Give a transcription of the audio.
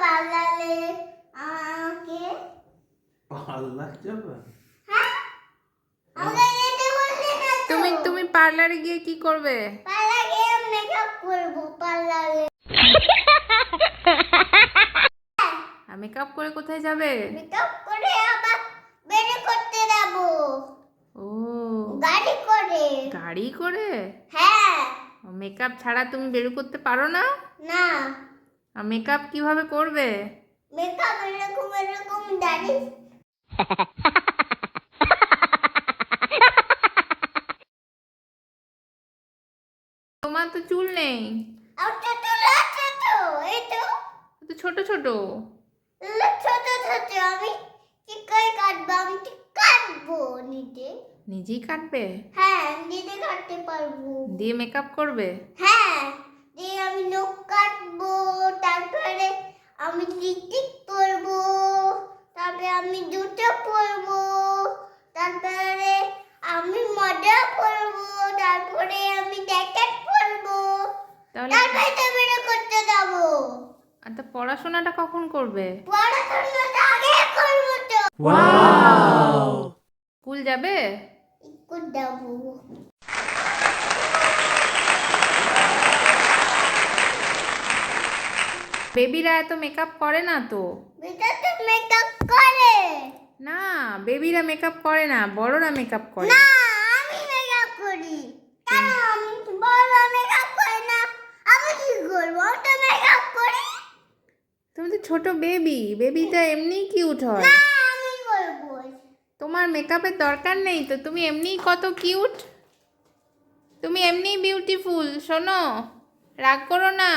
পার্লারে আমাকে পার্লার যাবে? হ্যাঁ আমাকে যেতে বললি না তো। তুমি পার্লারে গিয়ে কি করবে? পার্লারে মেকআপ করব পার্লারে। মেকআপ করে কোথায় যাবে? মেকআপ করে আবার বের করতে যাব। ও গাড়ি করে। গাড়ি করে? হ্যাঁ। মেকআপ ছাড়া তুমি বের করতে পারো না? না মেকআপ কিভাবে করবে? মেকআপ এরকম দাড়ি। তোমার তো চুল নেই। আর ছোট লাগছে তো এই তো তো ছোট ছোট। ছোট ছোট আমি ঠিক করে কাটবো। আমি ঠিক কাটবো নিজে। নিজেই কাটবে? হ্যাঁ নিজে কাটতে পারবো। দিয়ে মেকআপ করবে? হ্যাঁ দিয়ে আমি নখ কাটবো, তারপরে আমি লিপস্টিক পরবো, তারপরে আমি জুতো পরবো, তারপরে আমি মোজা পরবো, তারপরে আমি জ্যাকেট পরবো, তাহলে তারপরে তো বের করতে যাবো। আর তো পড়াশোনাটা কখন করবে? পড়াশোনাটা আগে করবো তো। ওয়াও! স্কুল যাবে? স্কুল যাবো। বেবিরা এত মেকআপ করে না তো। বেটা তো মেকআপ করে না, বেবিরা মেকআপ করে না, বড়রা মেকআপ করে। না। আমি মেকআপ করি। কেন আমি বড় মেকআপ করি না? আমি কি করবো? আমি তো মেকআপ করি। তুমি তো ছোট বেবি, বেবিটা এমনিই কিউট হয়। না আমি করবো। তোমার মেকআপের দরকার নেই তো, তুমি এমনিই কত কিউট। তুমি এমনিই বিউটিফুল। শোনো, রাগ করো না।